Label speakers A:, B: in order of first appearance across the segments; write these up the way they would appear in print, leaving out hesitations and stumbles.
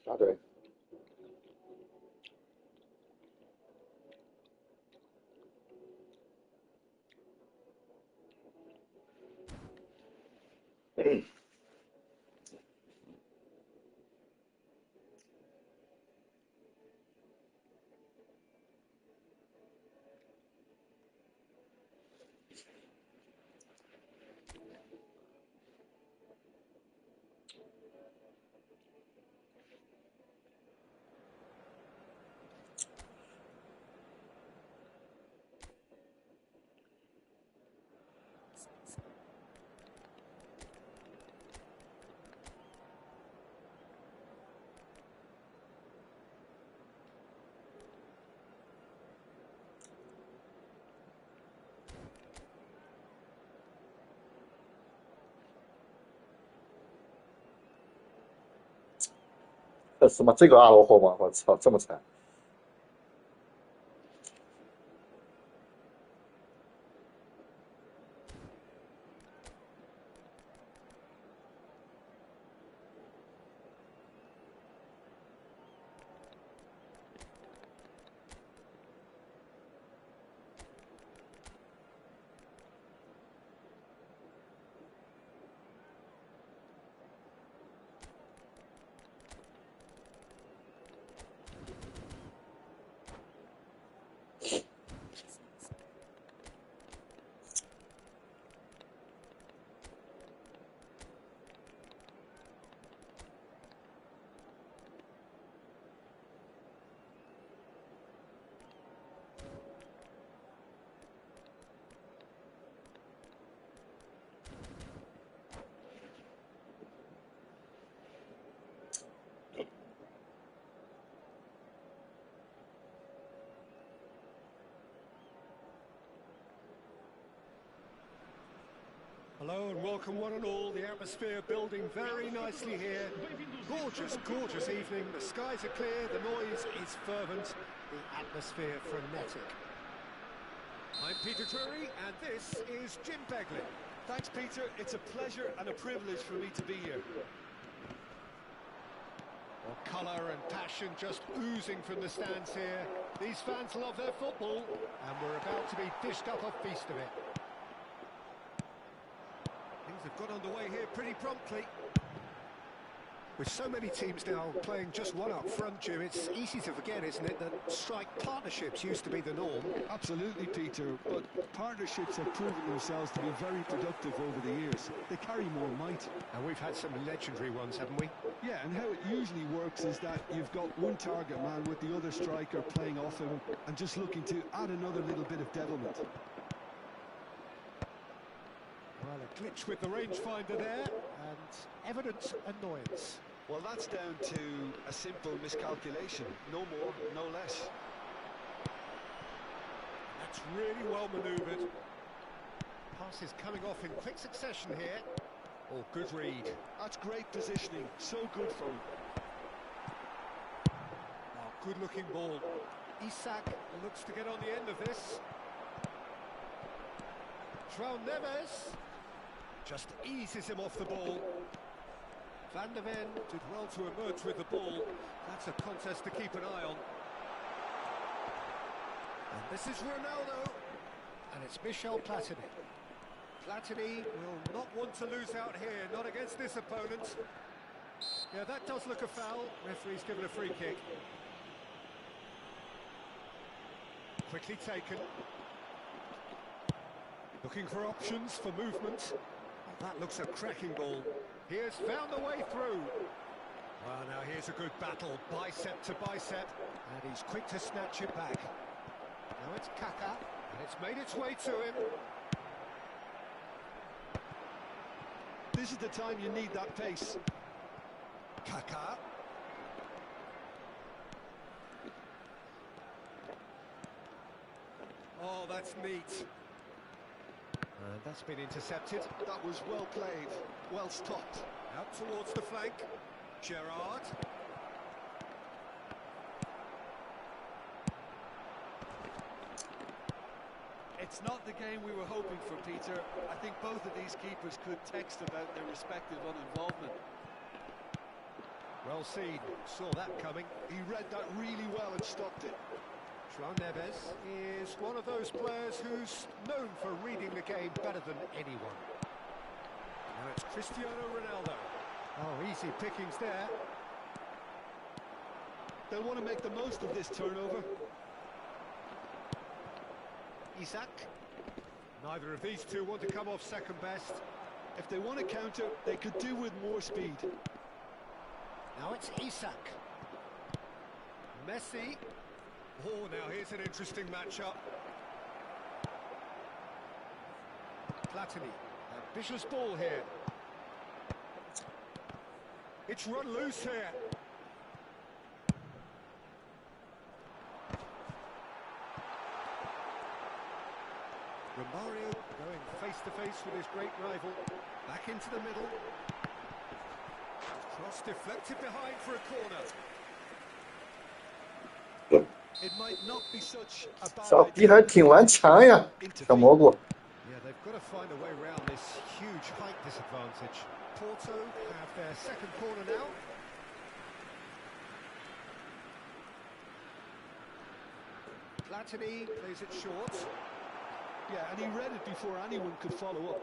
A: 答对。什么这个阿罗霍吗？我操，这么惨！Hello
B: and welcome one and all. The atmosphere building very nicely here. Gorgeous, gorgeous evening. The skies are clear, the noise is fervent, the atmosphere frenetic. I'm Peter Drury and this is Jim Begley.
C: Thanks, Peter. It's a pleasure and a privilege for me to be here.
B: Well, colour and passion just oozing from the stands here. These fans love their football and we're about to be dished up a feast of it. Things have got underway here pretty promptly. With so many teams now playing just one up front, Jim, it's easy to forget, isn't it, that strike partnerships used to be the norm.
C: Absolutely, Peter, but partnerships have proven themselves to be very productive over the years. They carry more might.
B: And we've had some legendary ones, haven't we?
C: Yeah, and how it usually works is that you've got one target man with the other striker playing off him and just looking to add another little bit of devilment.
B: Well, a glitch with the rangefinder there, and evident annoyance.
C: Well, that's down to a simple miscalculation. No more, no less.
B: That's really well manoeuvred. Passes coming off in quick succession here. Oh, good read.
C: That's great positioning. So good from him.
B: Oh, good-looking ball. Isak looks to get on the end of this. João Neves just eases him off the ball. Van der Ven did well to emerge with the ball. That's a contest to keep an eye on. And this is Ronaldo. And it's Michel Platini. Platini will not want to lose out here, not against this opponent. Yeah, that does look a foul. Referee's given a free kick. Quickly taken. Looking for options for movement. Oh, that looks a cracking ball. He has found a way through. Well, now here's a good battle, bicep to bicep, and he's quick to snatch it back. Now it's Kaká, and it's made its way to him.
C: This is the time you need that pace.
B: Kaká. Oh, that's neat. And And that's been intercepted.
C: That was well played, well stopped.
B: Out towards the flank. Gerrard.
C: It's not the game we were hoping for, Peter. I think both of these keepers could text about their respective uninvolvement.
B: Well seen, saw that coming.
C: He read that really well and stopped it.
B: João Neves is one of those players who's known for reading the game better than anyone. Now it's Cristiano Ronaldo. Oh, easy pickings there.
C: They'll want to make the most of this turnover.
B: Isak. Neither of these two want to come off second best.
C: If they want to counter, they could do with more speed.
B: Now it's Isak. Messi. Oh, now here's an interesting matchup. Platini. Ambitious ball here. It's run loose here. Romario going face-to-face with his great rival. Back into the middle. Cross deflected behind for a corner.
C: It might not be such a bad
A: 小逼还挺顽强呀，小蘑菇。
B: Yeah, they've got to find a way around this huge height disadvantage. Porto have their second corner now. Platini plays it short.
C: Yeah, and he read it before anyone could follow up.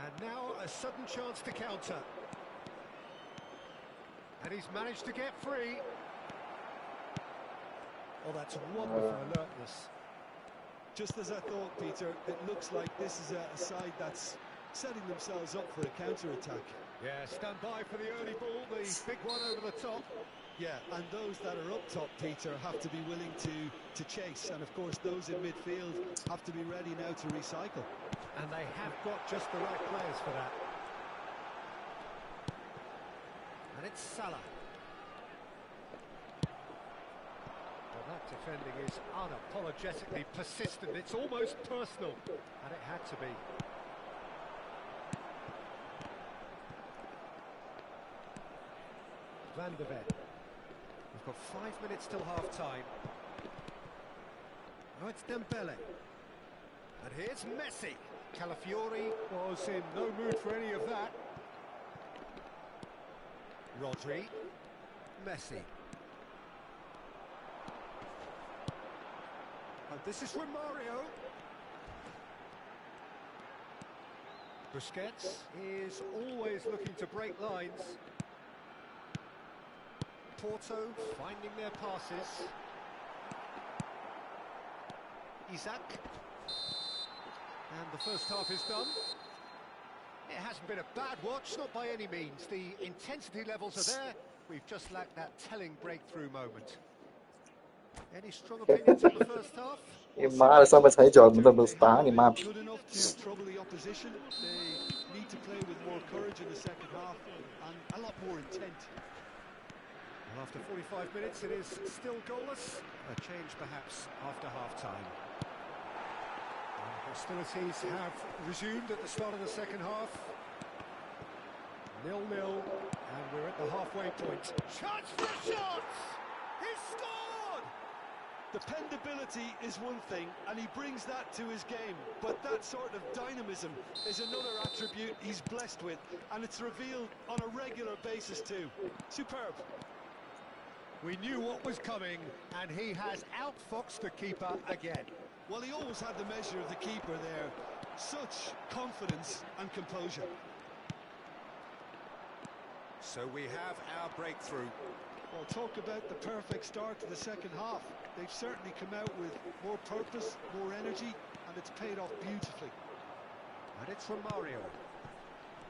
B: And now a sudden chance to counter. And he's managed to get free. Oh, that's wonderful alertness.
C: Just as I thought, Peter, it looks like this is a side that's setting themselves up for a counter-attack.
B: Yeah, stand by for the early ball, the big one over the top.
C: Yeah, and those that are up top, Peter, have to be willing to chase. And, of course, those in midfield have to be ready now to recycle.
B: And they have got just the right players for that. And it's Salah. Well, that defending is unapologetically persistent. It's almost personal. And it had to be. Van de Ven. We've got 5 minutes till half-time. Now it's Dembele. And here's Messi. Calafiori was in no mood for any of that. Rodri. Messi. And this is Romario. Busquets is always looking to break lines. Porto finding their passes. Isak. And the first half is done. It hasn't been a bad watch, not by any means. The intensity levels are there. We've just lacked that telling breakthrough moment. Any strong opinions on the first half?
A: 你妈的，上半场一脚门都没打，你妈逼！
C: Good enough to trouble the opposition. They need to play with more courage in the second half and a lot more intent.
B: Well, after 45 minutes, it is still goalless. A change, perhaps, after half-time. Hostilities have resumed at the start of the second half. 0-0, and we're at the halfway point. Chance for a shot! He scored!
C: Dependability is one thing, and he brings that to his game. But that sort of dynamism is another attribute he's blessed with, and it's revealed on a regular basis too. Superb.
B: We knew what was coming, and he has outfoxed the keeper again.
C: Well, he always had the measure of the keeper there. Such confidence and composure.
B: So we have our breakthrough.
C: Well, talk about the perfect start to the second half. They've certainly come out with more purpose, more energy, and it's paid off beautifully.
B: And it's Romario.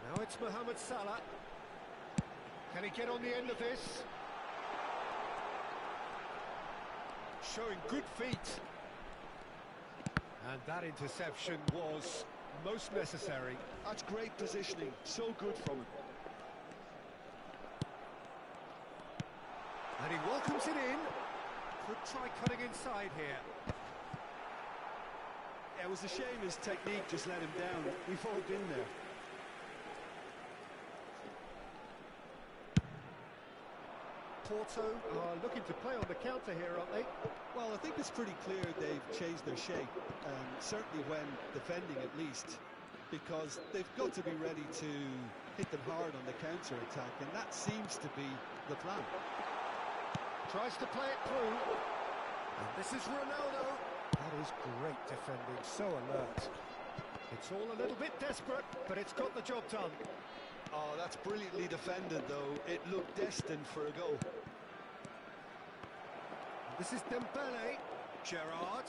B: Now it's Mohamed Salah. Can he get on the end of this? Showing good feet. And that interception was most necessary.
C: That's great positioning, so good from him.
B: And he welcomes it in. Could try cutting inside here.
C: It was a shame his technique just let him down. We've all been there.
B: Porto are looking to play on the counter here, aren't they?
C: Well, I think it's pretty clear they've changed their shape, certainly when defending at least, because they've got to be ready to hit them hard on the counter-attack, and that seems to be the plan.
B: Tries to play it through. And this is Ronaldo. That is great defending, so alert. It's all a little bit desperate, but it's got the job done.
C: Oh, that's brilliantly defended, though. It looked destined for a goal.
B: This is Dembele. Gerrard.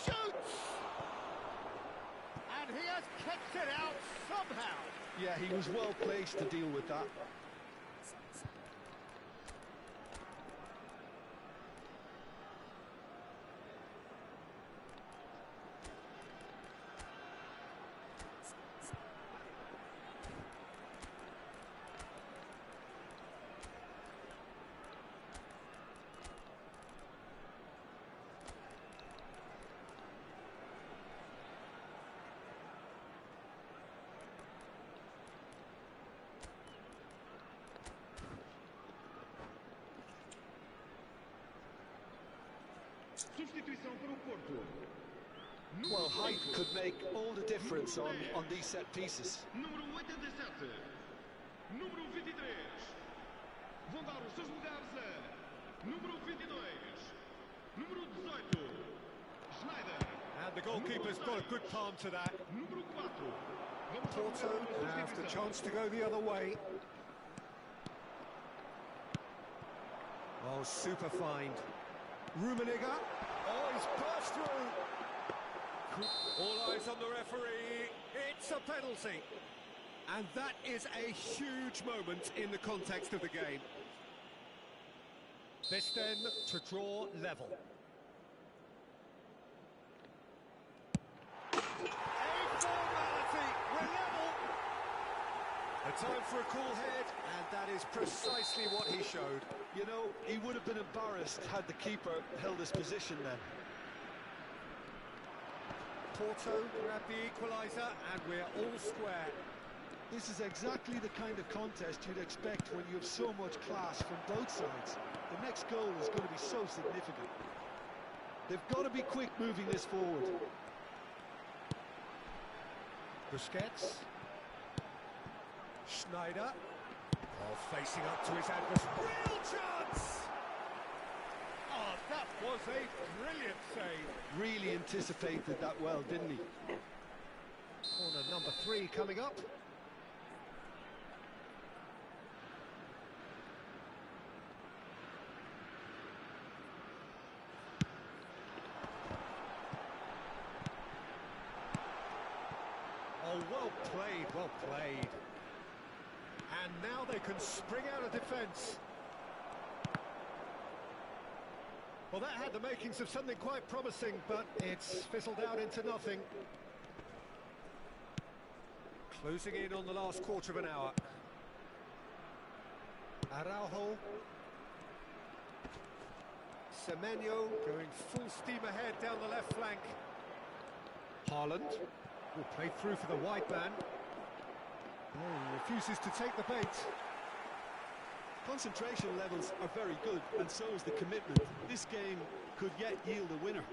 B: Shoots! And he has kept it out somehow.
C: Yeah, he was well placed to deal with that.
D: Substituição para o Porto.
C: Well, height could make all the difference on these set pieces.
D: Número 87. Número 23. Vão dar os seus lugares a número 22. Número 18. Schneider.
B: And the goalkeeper's got a good palm to that.
D: Número 4.
B: Porto have the chance to go the other way. Oh, super find. Rummenigge. Oh, he's burst through. All eyes on the referee. It's a penalty. And that is a huge moment in the context of the game. This then to draw level. A formality. We're level. A time for a cool head, and that is precisely what he showed.
C: You know, he would have been embarrassed had the keeper held his position then.
B: Porto grab the equaliser, and we're all square.
C: This is exactly the kind of contest you'd expect when you have so much class from both sides. The next goal is going to be so significant. They've got to be quick moving this forward.
B: Busquets. Schneider. Oh, facing up to his adversary. Real chance! Oh, that was a brilliant save.
C: Really anticipated that well, didn't he?
B: Corner number 3 coming up. Oh, well played, well played. And now they can spring out of defence. Well, that had the makings of something quite promising, but it's fizzled out into nothing. Closing in on the last quarter of an hour. Araujo. Semenyo going full steam ahead down the left flank. Haaland will play through for the wide man. Oh, he refuses to take the bait.
C: Concentration levels are very good, and so is the commitment. This game could yet yield a winner.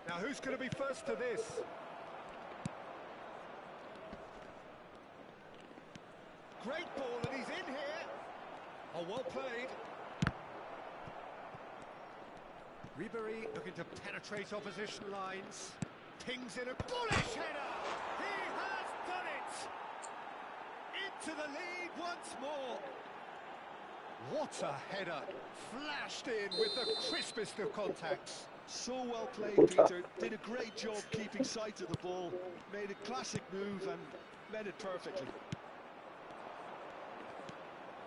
B: Now, who's going to be first to this? Great ball, and he's in here. Oh, well played. Ribéry looking to penetrate opposition lines. Pings in a bullish header. He has done it. Into the lead once more. What a header. Flashed in with the crispest of contacts.
C: So well played, Peter. Did a great job keeping sight of the ball. Made a classic move and met it perfectly.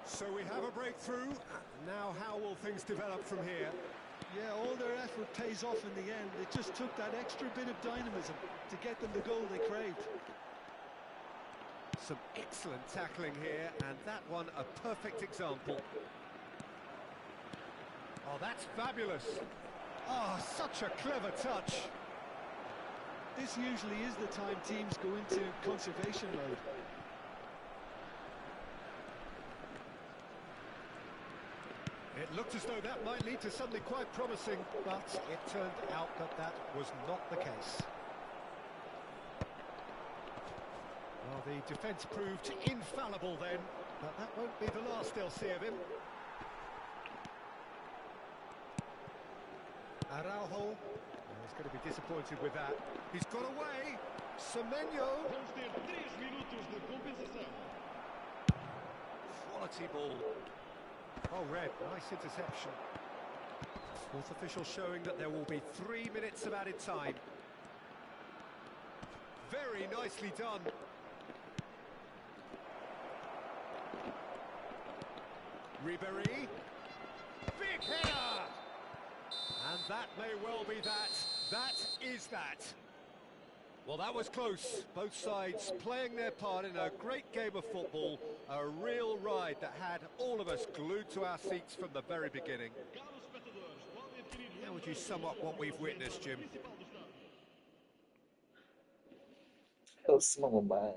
B: So we have a breakthrough. Now how will things develop from here?
C: Yeah, all their effort pays off in the end. It just took that extra bit of dynamism to get them the goal they craved.
B: Some excellent tackling here, and that one a perfect example. Oh, that's fabulous. Oh, such a clever touch.
C: This usually is the time teams go into conservation mode.
B: It looked as though that might lead to something quite promising, but it turned out that that was not the case. Well, the defence proved infallible then, but that won't be the last they'll see of him. Araujo, he's going to be disappointed with that. He's got away. Semenyo.
D: Vamos ter 3 minutos de compensação.
B: Quality ball. Oh, red, nice interception. Fourth official showing that there will be 3 minutes of added time. Very nicely done. Ribéry. Big header! And that may well be that. That is that. Well, that was close. Both sides playing their part in a great game of football. A real ride that had all of us glued to our seats from the very beginning. How would you sum up what we've witnessed, Jim?
A: Eu sou uma.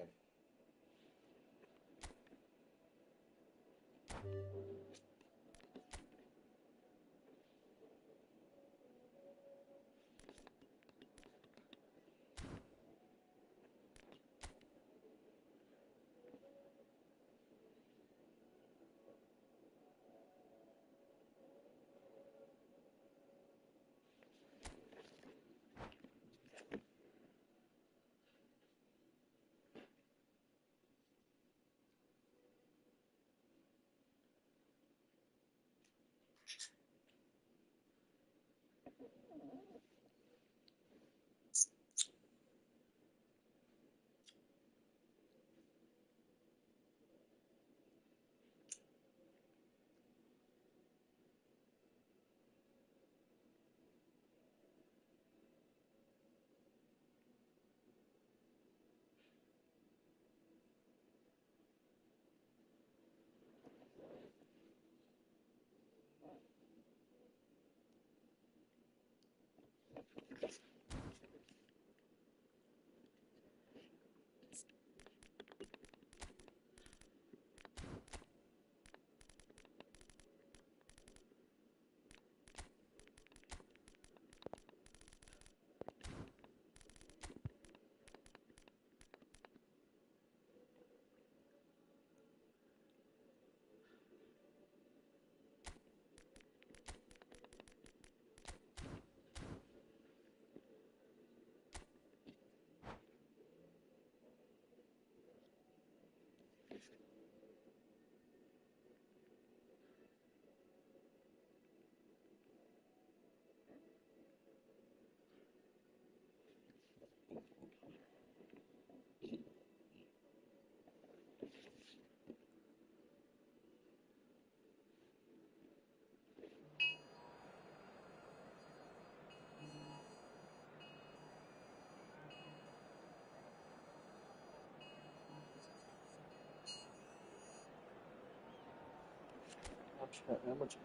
A: Amateur.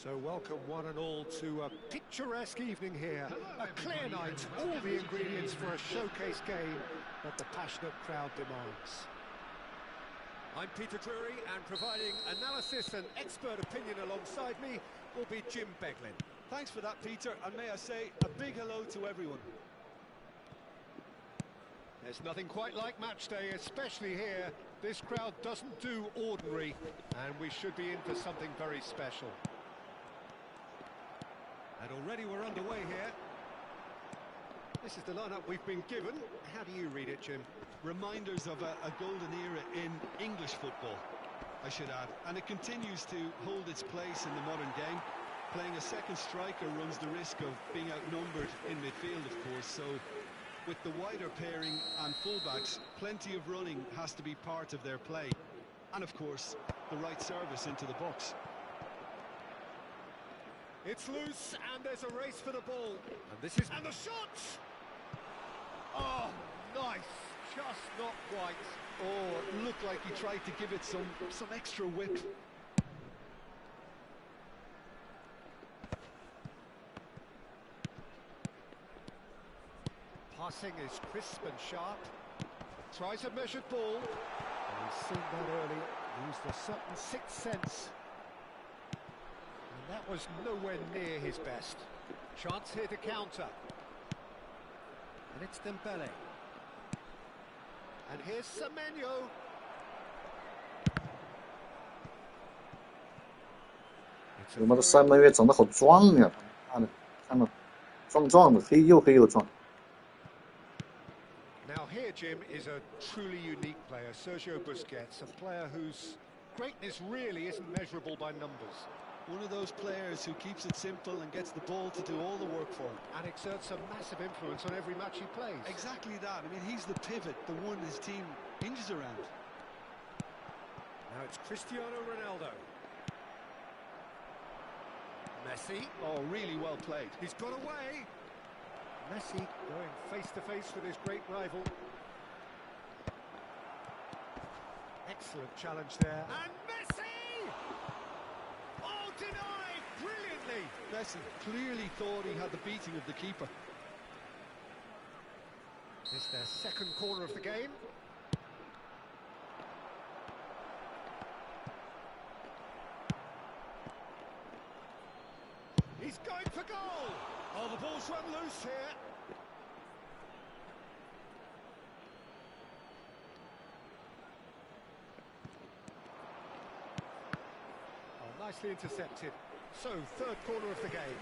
B: So welcome one and all to a picturesque evening here. A clear night, all the ingredients for a showcase game that the passionate crowd demands. I'm Peter Drury, and providing analysis and expert opinion alongside me will be Jim Beglin.
C: Thanks for that, Peter, and may I say a big hello to everyone.
B: There's nothing quite like match day, especially here. This crowd doesn't do ordinary, and we should be in for something very special. And already we're underway here. This is the lineup we've been given. How do you read it, Jim?
C: Reminders of a golden era in English football, I should add. And it continues to hold its place in the modern game. Playing a second striker runs the risk of being outnumbered in midfield, of course, so with the wider pairing and fullbacks, plenty of running has to be part of their play. And of course, the right service into the box.
B: It's loose, and there's a race for the ball. And this is... And the shot! Oh, nice. Just not quite.
C: Oh, it looked like he tried to give it some extra whip.
B: Passing is crisp and sharp. Tries a measured ball. And he's seen that early. Used a certain sixth sense. And that was nowhere near his best. Chance here to counter. And it's Dembele. And here's Semenyo.
A: 他妈的3个月长得好壮呀！看着壮壮的，黑又壮。
B: Now here, Jim, is a truly unique player, Sergio Busquets, a player whose greatness really isn't measurable by numbers.
C: One of those players who keeps it simple and gets the ball to do all the work for him.
B: And exerts a massive influence on every match he plays.
C: Exactly that. I mean, he's the pivot, the one his team hinges around.
B: Now it's Cristiano Ronaldo. Messi.
C: Oh, really well played.
B: He's got away. Messi going face-to-face with his great rival. Excellent challenge there. And Messi! Oh, denied brilliantly!
C: Messi clearly thought he had the beating of the keeper.
B: It's their second corner of the game. He's going for goal! Oh, the ball's run loose here. Oh, nicely intercepted. So, third corner of the game.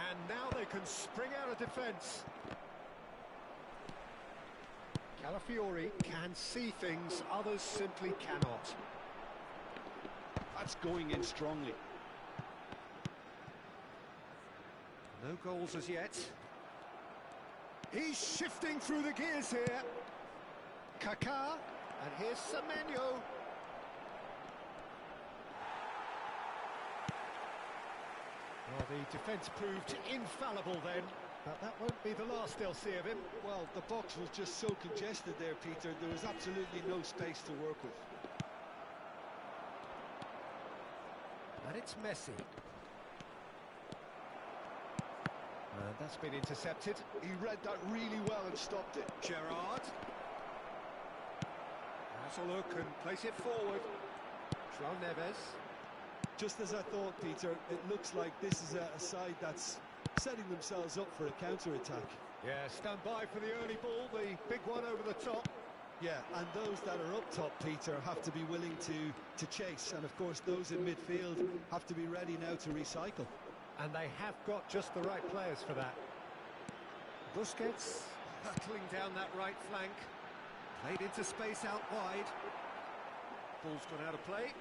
B: And now they can spring out of defence. Calafiori can see things others simply cannot.
C: That's going in strongly.
B: No goals as yet. He's shifting through the gears here. Kaká, and here's Semenyo. Well, the defence proved infallible then. But that won't be the last they'll see of him.
C: Well, the box was just so congested there, Peter. There was absolutely no space to work with.
B: And it's Messi. And that's been intercepted.
C: He read that really well and stopped it.
B: Gerrard. Has a look and place it forward. João Neves.
C: Just as I thought, Peter, it looks like this is a side that's setting themselves up for a counter-attack.
B: Yeah, stand by for the early ball, the big one over the top.
C: Yeah, and those that are up top, Peter, have to be willing to chase. And, of course, those in midfield have to be ready now to recycle.
B: And they have got just the right players for that. Busquets battling down that right flank. Played into space out wide. Ball's gone out of play.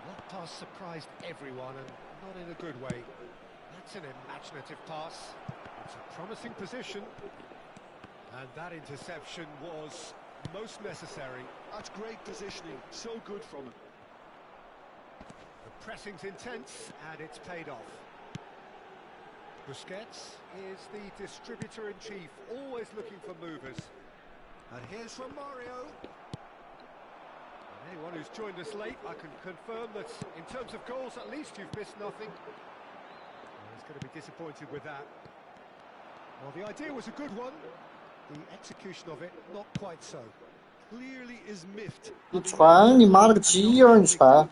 B: That pass surprised everyone, and not in a good way. That's an imaginative pass. It's a promising position. And that interception was most necessary.
C: That's great positioning, so good from him.
B: The pressing's intense, and it's paid off. Busquets is the distributor-in-chief, always looking for movers. And here's from Mario. And anyone who's joined us late, I can confirm that in terms of goals, at least you've missed nothing. He's going to be disappointed with that. Well, the idea was a good one. The execution of it, not quite so.
C: Clearly is miffed.
A: 你传，你妈了个鸡儿！你传。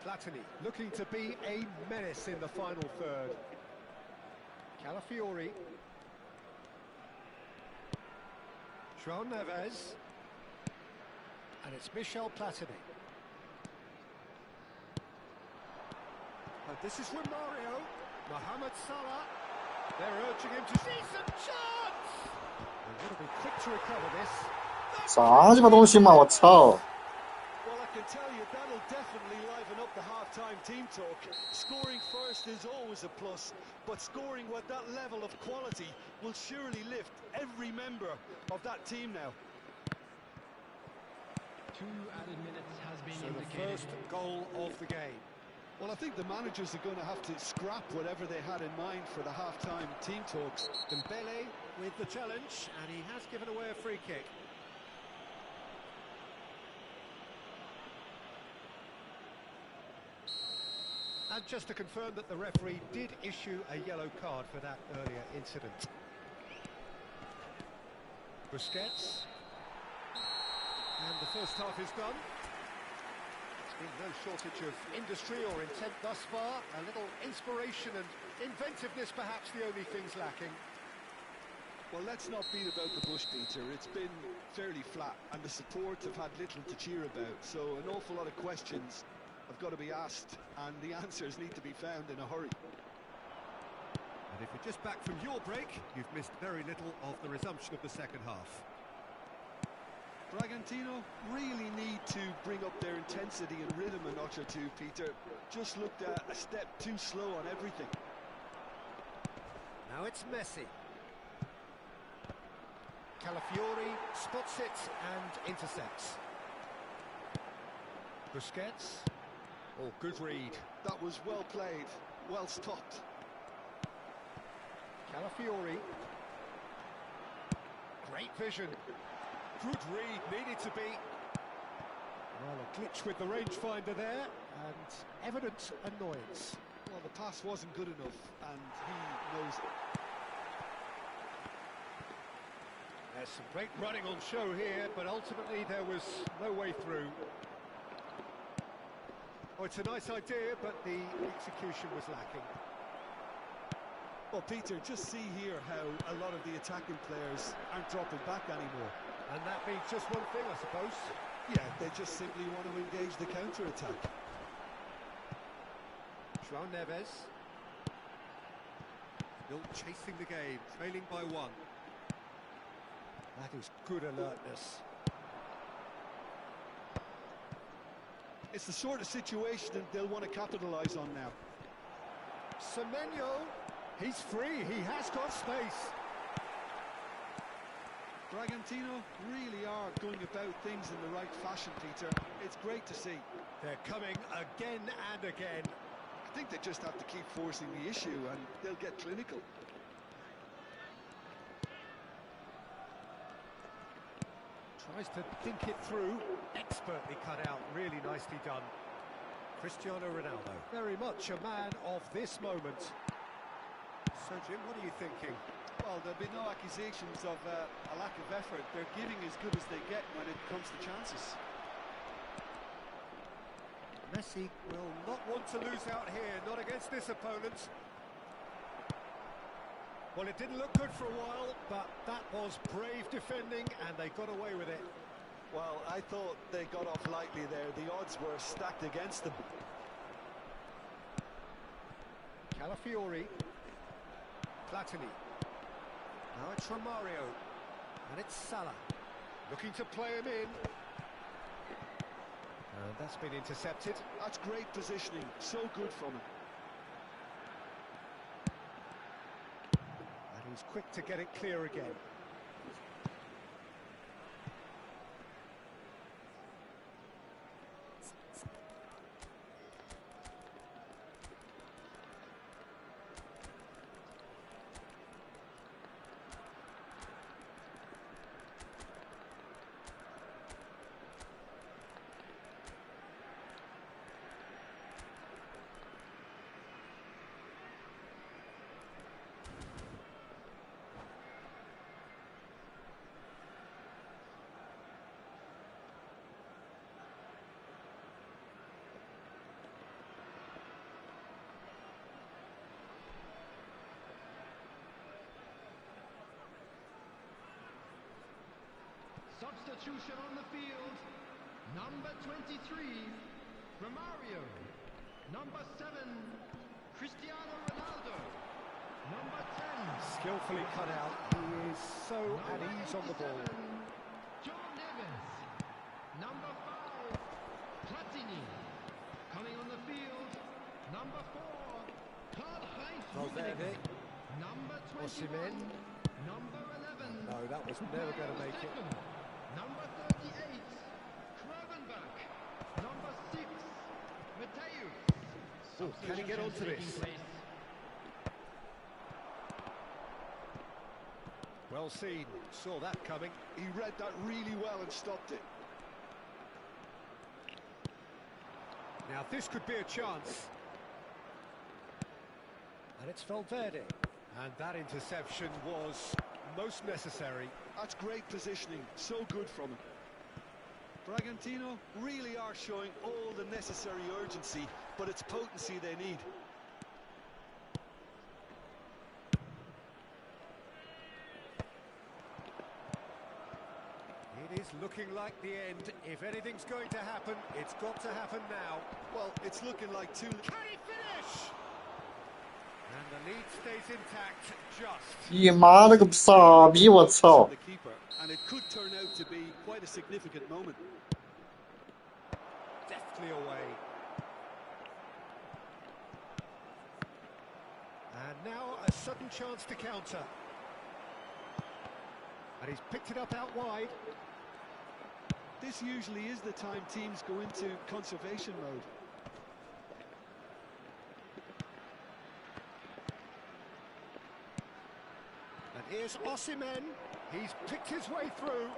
B: Platini looking to be a menace in the final third. Calafiori. João Neves. And it's Michel Platini. And this is from Mario. Mohamed Salah. They're urging him to see some chance! They're going to be quick to recover this.
A: 啥鸡巴东西嘛！我操！
C: Well, I can tell you that'll definitely liven up the half-time team talk. Scoring first is always a plus, but scoring with that level of quality will surely lift every member of that team now.
E: 2 added minutes has been
B: So the
E: indicated.
B: first goal of the game.
C: Well, I think the managers are going to have to scrap whatever they had in mind for the half-time team talks.
B: Dembele with the challenge, and he has given away a free kick. And just to confirm that the referee did issue a yellow card for that earlier incident. Busquets. And the first half is done. There's been no shortage of industry or intent thus far. A little inspiration and inventiveness perhaps the only things lacking.
C: Well, let's not beat about the bush, Peter. It's been fairly flat, and the support have had little to cheer about. So an awful lot of questions have got to be asked, and the answers need to be found in a hurry.
B: And if you're just back from your break, you've missed very little of the resumption of the second half.
C: Bragantino really need to bring up their intensity and rhythm a notch or two, Peter. Just looked a step too slow on everything.
B: Now it's Messi. Calafiori spots it and intercepts. Busquets. Oh, good read.
C: That was well played, well stopped.
B: Calafiori. Great vision. Good read, needed to be. Well, a glitch with the rangefinder there, and evident annoyance.
C: Well, the pass wasn't good enough, and he knows it.
B: There's some great running on show here, but ultimately there was no way through. Oh, it's a nice idea, but the execution was lacking.
C: Well, Peter, just see here how a lot of the attacking players aren't dropping back anymore.
B: And that means just one thing, I suppose.
C: Yeah, they just simply want to engage the counter-attack.
B: João Neves. Still chasing the game, trailing by 1. That is good alertness.
C: It's the sort of situation that they'll want to capitalise on now.
B: Semenyo, he's free, he has got space.
C: Bragantino really are going about things in the right fashion, Peter. It's great to see.
B: They're coming again and again.
C: I think they just have to keep forcing the issue and they'll get clinical.
B: Tries to think it through. Expertly cut out, really nicely done. Cristiano Ronaldo, very much a man of this moment. So, Jim, what are you thinking?
C: Well, there'll be no accusations of a lack of effort. They're giving as good as they get when it comes to chances.
B: Messi will not want to lose out here, not against this opponent. Well, it didn't look good for a while, but that was brave defending, and they got away with it.
C: Well, I thought they got off lightly there. The odds were stacked against them.
B: Calafiori. Platini. Now it's from Mario. And it's Salah. Looking to play him in. And that's been intercepted.
C: That's great positioning. So good from him.
B: quick to get it clear again.
E: Substitution on the field. Number 23, Romario. Number 7, Cristiano Ronaldo. Number 10.
B: Skillfully cut out. He is so at ease on the ball.
E: John Neves. Number 5, Platini. Coming on the field. Number 4, Karl-Heinz
B: Valverde.
E: Rummenigge. Number 21.
B: Osimhen.
E: Number 11.
B: No, that was never going to make it.
E: Number 38, Kravenberg. Number 6, Mateus.
B: Ooh, can he get onto this? Well seen, saw that coming.
C: He read that really well and stopped it.
B: Now this could be a chance. And it's Valverde. And that interception was most necessary.
C: That's great positioning, so good from him. Bragantino really are showing all the necessary urgency, but it's potency they need.
B: It is looking like the end. If anything's going to happen, it's got to happen now.
C: Well, it's looking like two...
B: Can he finish? And the lead stays intact, just.
A: 你妈了个傻逼！我操！
C: the keeper, and it could turn out to be quite a significant moment.
B: Deftly away. And now a sudden chance to counter. And he's picked it up out wide.
C: This usually is the time teams go into conservation mode.
B: And here's Osimhen. He's picked his way through.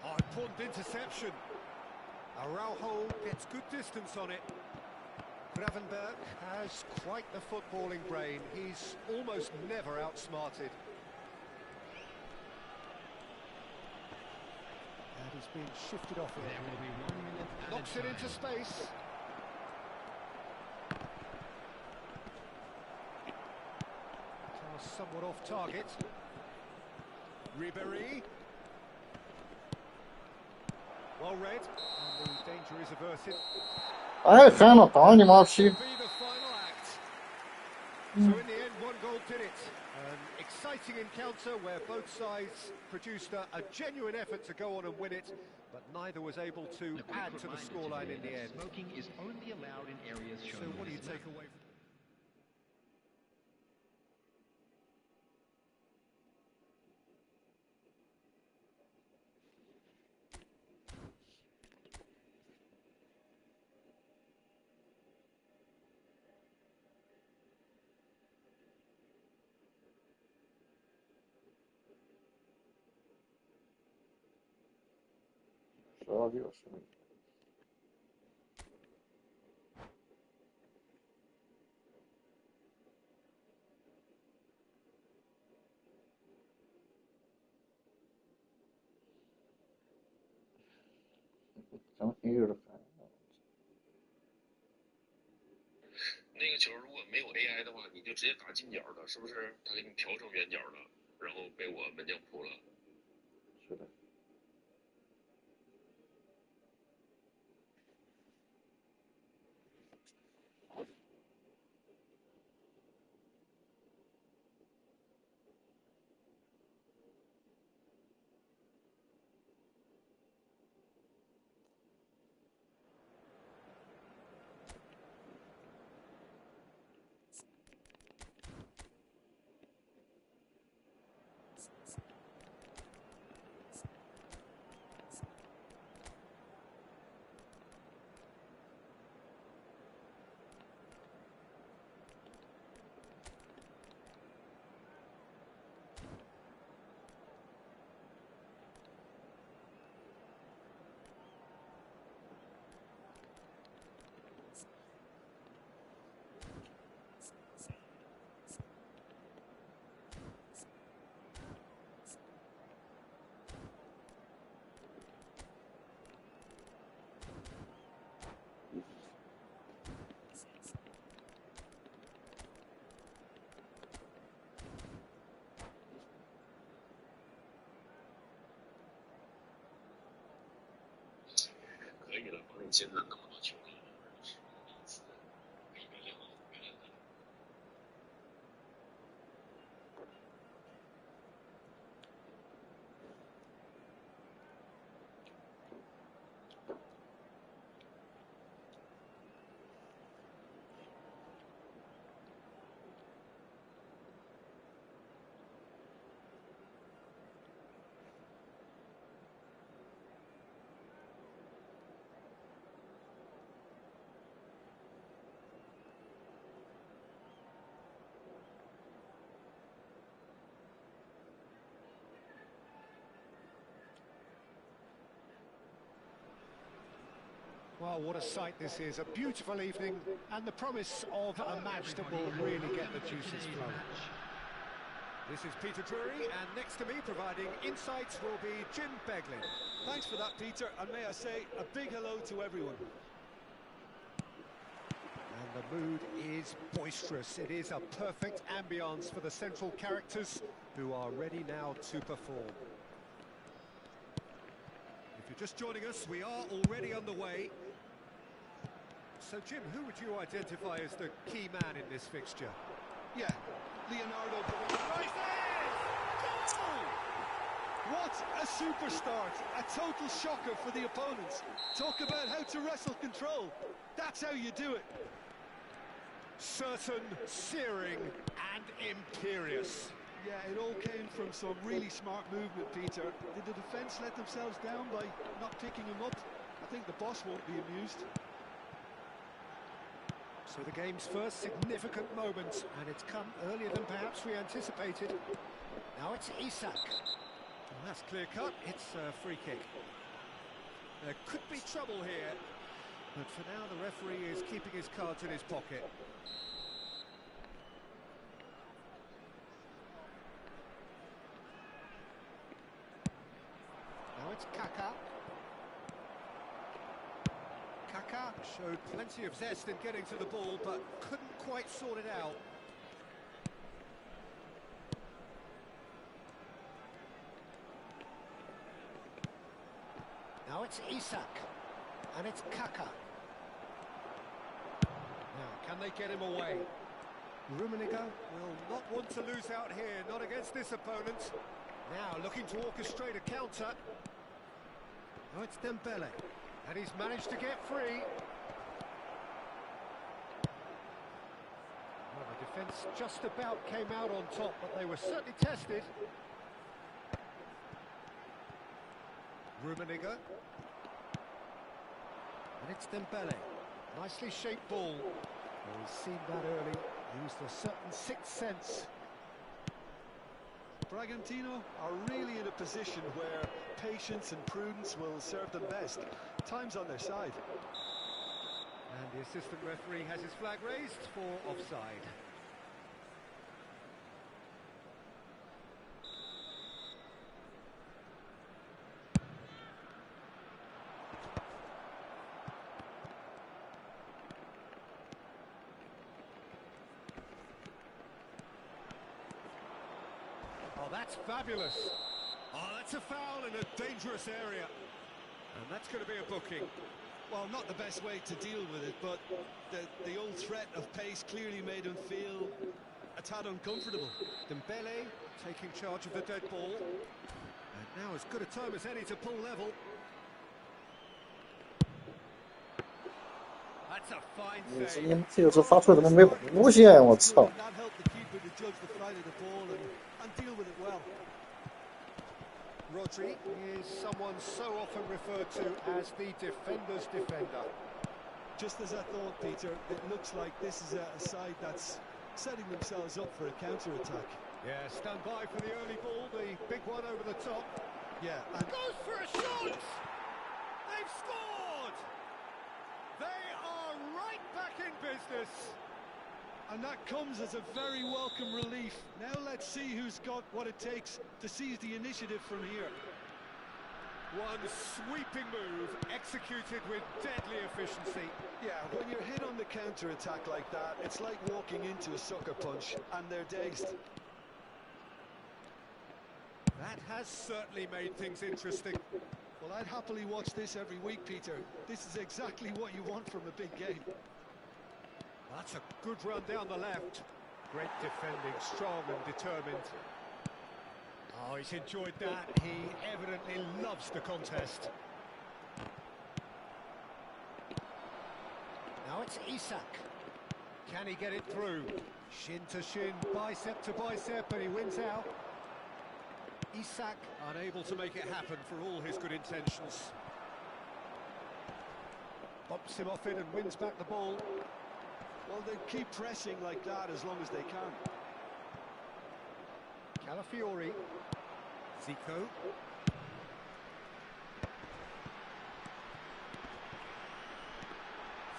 B: Oh, important interception. Araujo gets good distance on it. Gravenberg has quite the footballing brain. He's almost never outsmarted. And he's been shifted off it.
E: There will be 1 minute added
B: Knocks it into
E: time.
B: space. Pass somewhat off target. Ribéry. Well read. And the danger is averted.
A: 哎，看了，打你妈批！
B: Be the final act. So in the end, one goal did it. An exciting encounter where both sides produced a genuine effort to go on and win it, but neither was able to
E: A quick
B: add to the
E: reminder
B: scoreline
E: today
B: in the
E: that
B: end.
E: Smoking is only allowed in areas
B: So
E: shown
B: what do
E: on
B: you
E: this
B: take
E: map.
B: away from12
A: 个是。行，一个人看。
F: 那个球如果没有 AI 的话，你就直接打近角的，是不是？他给你调成圆角了，然后被我门将扑了。
A: 是的。
F: 进了那么多球了，是第一次可以表现好表现的。
B: Well, what a sight this is. A beautiful evening and the promise of a match that will really get the juices flowing. This is Peter Drury, and next to me providing insights will be Jim Beglin.
C: Thanks for that, Peter, and may I say a big hello to everyone.
B: And the mood is boisterous. It is a perfect ambience for the central characters who are ready now to perform. If you're just joining us, we are already underway. So, Jim, who would you identify as the key man in this fixture?
C: Yeah, Leonardo. Right there! Goal! What a super start! A total shocker for the opponents. Talk about how to wrestle control. That's how you do it.
B: Certain, searing and imperious.
C: Yeah, it all came from some really smart movement, Peter. Did the defence let themselves down by not picking him up? I think the boss won't be amused.
B: So the game's first significant moment, and it's come earlier than perhaps we anticipated. Now it's Isak. Well, that's clear cut. It's a free kick. There could be trouble here, but for now the referee is keeping his cards in his pocket. Now it's Kaka. Kaka showed plenty of zest in getting to the ball, but couldn't quite sort it out. Now it's Isak, and it's Kaka. Now, can they get him away? Rummenigge will not want to lose out here, not against this opponent. Now looking to orchestrate a counter. Now it's Dembele. And he's managed to get free. Well, the defence just about came out on top, but they were certainly tested. Rummenigge. And it's Dembele. Nicely shaped ball. Well, he's seen that early. Used a certain sixth sense.
C: Bragantino are really in a position where patience and prudence will serve them best. Time's on their side.
B: And the assistant referee has his flag raised for offside. Oh, that's fabulous. Oh, that's a foul in a dangerous area. And that's going to be a booking.
C: Well, not the best way to deal with it, but the old threat of pace clearly made him feel a tad uncomfortable.
B: Dembele taking charge of the dead ball. And now as good a time as any to pull level. That's a fine
A: 这
B: save.
A: 音这有时候发出来怎么没弧线？我操！
C: That helped the keeper to judge the flight of the ball and deal with it well.
B: Rodri is someone so often referred to as the defender's defender.
C: Just as I thought, Peter, it looks like this is a side that's setting themselves up for a counter-attack.
B: Yeah, stand by for the early ball, the big one over the top.
C: Yeah, and
B: Goes for a shot! They've scored! They are right back in business.
C: And that comes as a very welcome relief. Now let's see who's got what it takes to seize the initiative from here.
B: One sweeping move, executed with deadly efficiency.
C: Yeah, when you're hit on the counter-attack like that, it's like walking into a sucker punch, and they're dazed.
B: That has certainly made things interesting. Well, I'd happily watch this every week, Peter. This is exactly what you want from a big game.
G: That's a good run down the left. Great defending, strong and determined. Oh, he's enjoyed that. He evidently loves the contest. Now it's Isak. Can he get it through? Shin to shin, bicep to bicep, and he wins out. Isak unable to make it happen for all his good intentions. Bumps him off it and wins back the ball.
C: Well, they keep pressing like that as long as they can.
G: Calafiori. Zico.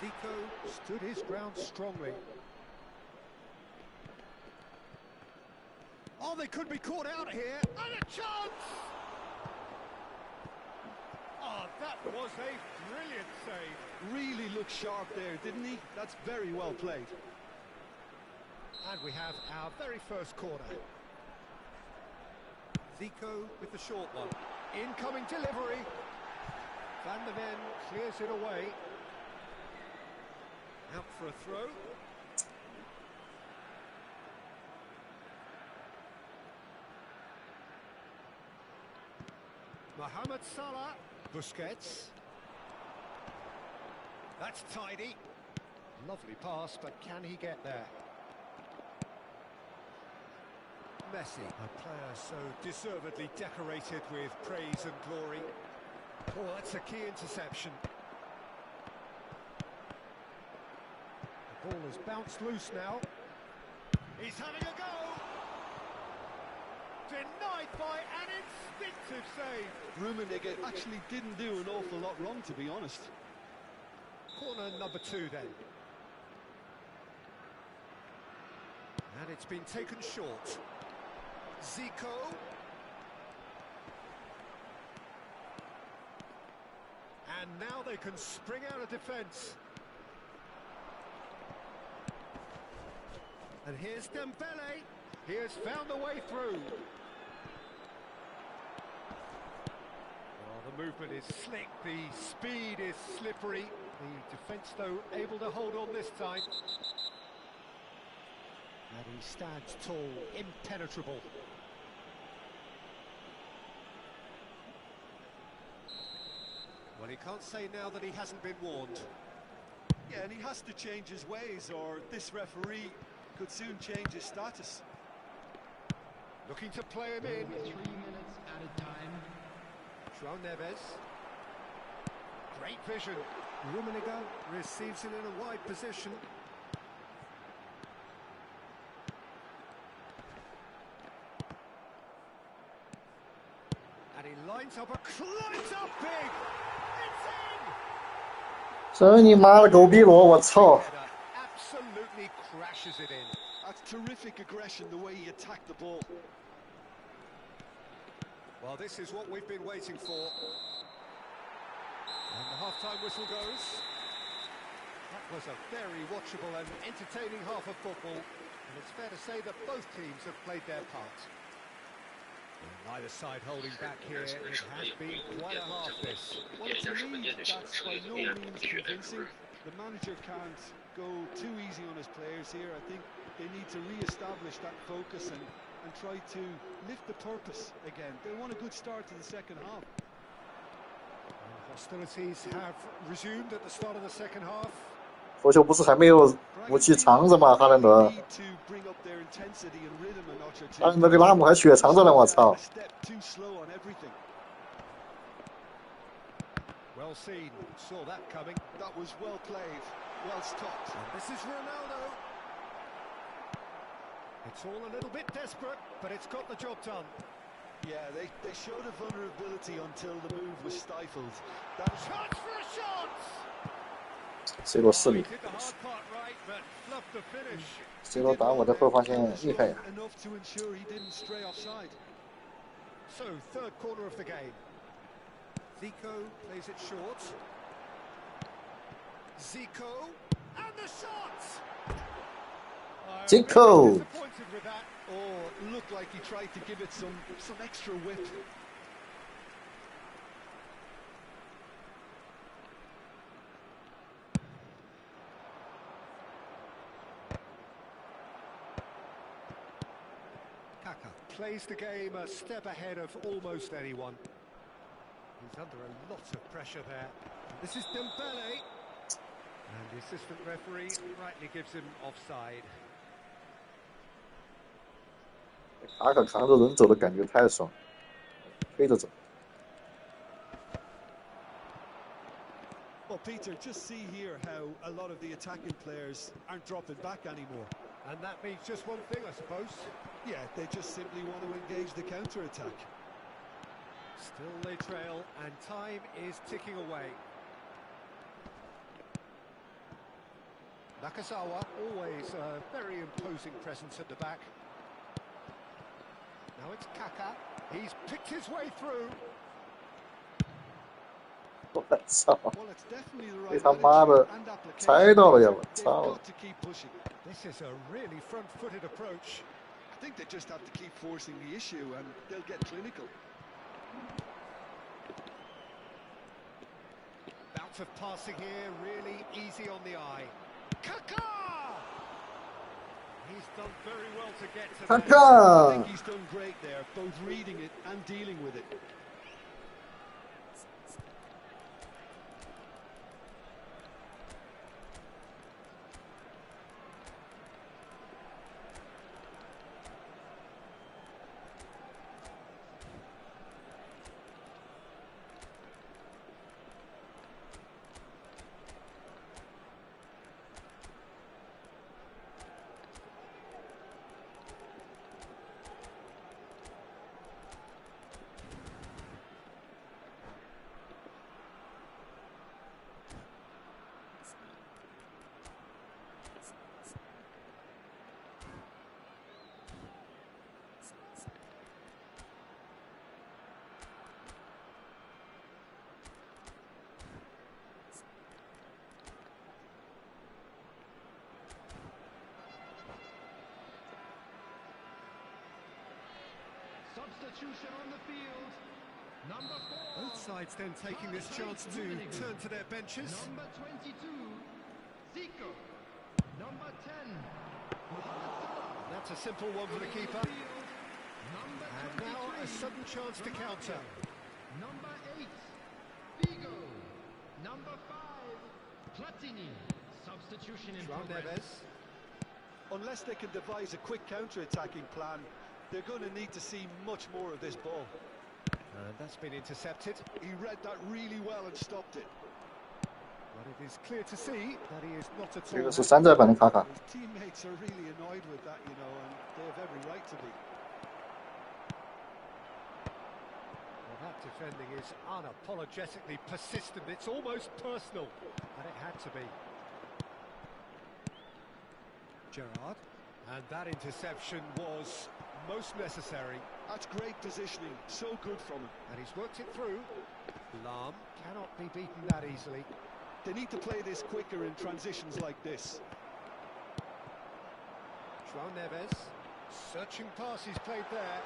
G: Zico stood his ground strongly. Oh, they could be caught out here. And a chance! Oh, that was a brilliant save.
C: Really looked sharp there, didn't he? That's very well played.
G: And we have our very first corner. Zico with the short one. Incoming delivery. Van der Ven clears it away. Out for a throw. Mohamed Salah. Busquets. That's tidy. Lovely pass, but can he get there? Messi, a player so deservedly decorated with praise and glory. Oh, that's a key interception. The ball has bounced loose now. He's having a go! Denied by an instinctive save.
C: Rummenigge actually didn't do an awful lot wrong, to be honest.
G: Corner number 2 then. And it's been taken short. Zico. And now they can spring out of defence. And here's Dembele. He has found the way through. Oh, the movement is slick, the speed is slippery. The defence, though, able to hold on this time. And he stands tall, impenetrable. Well, he can't say now that he hasn't been warned.
C: Yeah, and he has to change his ways, or this referee could soon change his status.
G: Looking to play him in.
E: 3 minutes at a time.
G: João Neves. Great vision. Rummenigge receives it in a wide position. And he lines up up big. It's in.
A: 真你妈的狗逼罗，我操！
G: Absolutely crashes it in.
C: That's terrific aggression, the way he attacked the ball.
G: Well, this is what we've been waiting for. And the half-time whistle goes. That was a very watchable and entertaining half of football. And it's fair to say that both teams have played their part. Neither side holding back here. It has been quite a half, this.
C: Well, to me, that's by no means convincing. The manager can't go too easy on his players here. I think they need to re-establish that focus and try to lift the purpose again. They want a good start to the second half.
G: Hostilities have resumed at the start of the second half.
A: 足球不是还没有武器藏着吗？哈兰德，哈兰德跟拉姆还血藏着呢，我操！
G: Well seen, saw that coming.
C: That was well played, well stopped.
G: And this is Ronaldo. It's all a little bit desperate, but it's got the job done.
C: Yeah, they showed a vulnerability until the move was stifled.
G: That chance for a shot!
A: C 罗4米
G: Did the hard part right, but fluffed the finish.，C
A: 罗打我的后防线厉害呀！
C: Enough to ensure he didn't stray offside.
G: So, third quarter of the game. Zico plays it short. Zico, and the shot!
A: Zico!
G: Disappointed with that.
C: Oh, looked like he tried to give it some extra whip.
G: Kaka plays the game a step ahead of almost anyone. He's under a lot of pressure there. This is Dembele. And the assistant referee rightly gives him offside.
A: 卡卡扛着人走的感觉太爽，推着走。
C: Well, Peter, just see here how a lot of the attacking players aren't dropping back anymore.
G: And that means just one thing, I suppose.
C: Yeah, they just simply want to engage the counter-attack.
G: Still they trail, and time is ticking away. Nakazawa, always a very imposing presence at the back. Now it's Kaka. He's picked his way through.
A: 我操！
C: Well, it's definitely the
A: 被
C: right
A: 他妈的
C: attitude and application.
A: 猜到了呀！我
C: They've
A: 操！
C: got to keep pushing.
G: This is a really front-footed approach.
C: I think they just have to keep forcing the issue and they'll get clinical.
G: Bout of passing here, really easy on the eye. Kaka! He's done very well to get to that.
C: I
A: 卡
C: think he's done great there, both reading it and dealing with it.
E: Substitution on the field. Number 4.
G: Both sides then taking this chance to turn to their benches.
E: Number 22, Zico. Number 10,
G: That's a simple one for the keeper.
E: Number
G: And now a
E: 23,
G: sudden chance to counter.
E: Number 8, Figo. Number 5, Platini. Substitution in
G: João
E: progress.
G: Neves.
C: Unless they can devise a quick counter-attacking plan, they're going to need to see much more of this ball.
G: And that's been intercepted.
C: He read that really well and stopped it.
G: But it is clear to see that he is not at
A: 这个
G: all
A: 是山寨版的卡卡。
C: His teammates are really annoyed with that, you know, and they have every right to be.
G: Well, that defending is unapologetically persistent. It's almost personal, and it had to be. Gerrard, and that interception was most necessary,
C: That's great positioning, so good from him.
G: and he's worked it through. Lahm cannot be beaten that easily.
C: They need to play this quicker in transitions like this.
G: João Neves, searching pass he's played there.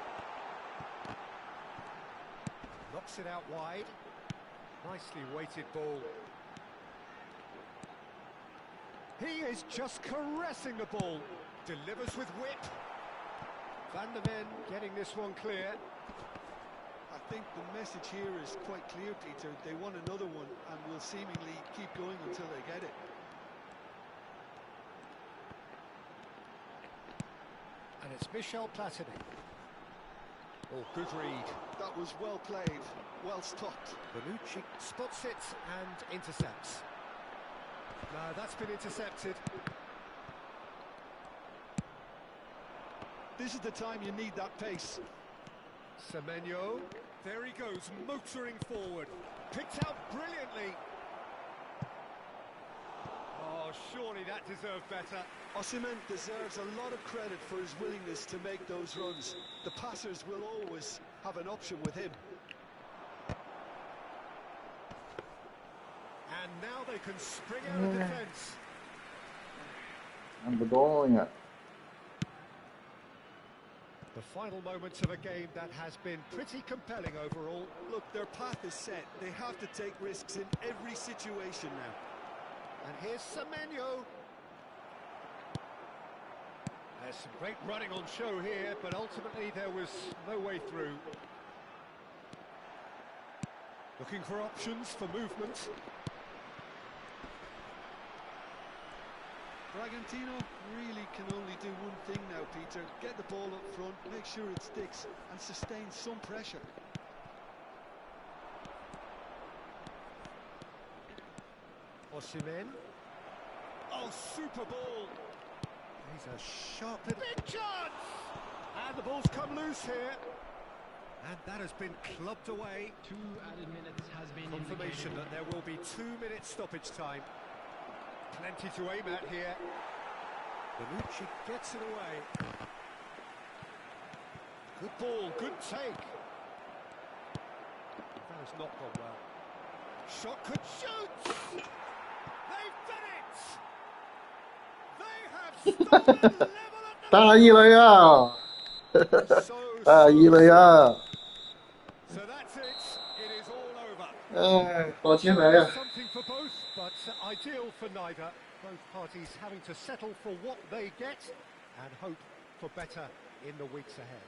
G: Knocks it out wide. Nicely weighted ball. He is just caressing the ball. Delivers with whip. Van der Ven getting this one clear.
C: I think the message here is quite clear, Peter. They want another one and will seemingly keep going until they get it.
G: And it's Michel Platini. Oh, good read.
C: That was well played, well stopped.
G: Bonucci spots it and intercepts. No, that's been intercepted.
C: This is the time you need that pace.
G: Semenyo, there he goes, motoring forward. Picked out brilliantly. Oh, surely that deserved better.
C: Osimhen deserves a lot of credit for his willingness to make those runs. The passers will always have an option with him.
G: And now they can spring out of defence.
A: 看不动呀。
G: The final moments of a game that has been pretty compelling overall.
C: Look, their path is set. They have to take risks in every situation now.
G: And here's Semenyo.
B: There's some great running on show here, but ultimately there was no way through. Looking for options for movement.
C: Bragantino really can only do one thing now, Peter. Get the ball up front, make sure it sticks, and sustain some pressure.
B: Osimhen. Oh, super ball. He's a sharp little... Big chance! And the ball's come loose here. And that has been clubbed away.
E: 2 added minutes has been
B: Confirmation
E: indicated.
B: that there will be 2 minutes stoppage time. Plenty to aim at here. Bonucci gets it away. Good ball, good take. That has not gone well. Shot could shoot! They've done it! They have stolen level at the
A: 大意了呀！ 大意了呀！
B: So that's it. It is all over.
A: 哎，好进来呀！
B: Something for both, but ideal for neither. Both parties having to settle for what they get and hope for better in the weeks ahead.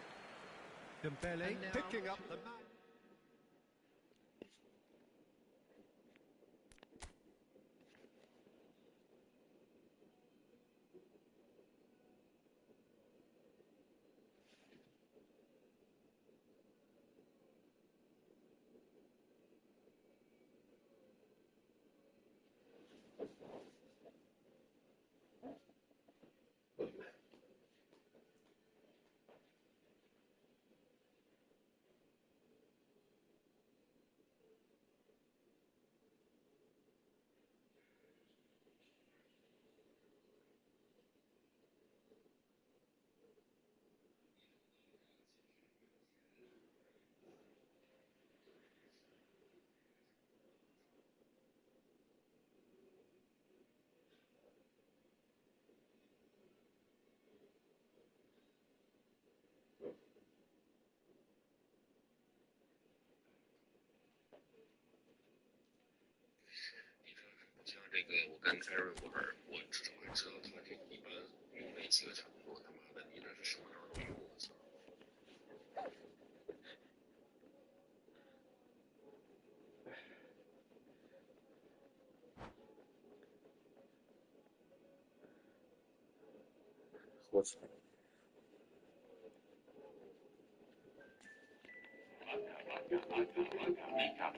B: Dembele picking up the man.
F: 像这个，我跟凯瑞玩，我至少还知道他这一般用哪几个场合，他妈的，你这是什么时候都用，我操！
A: 我操！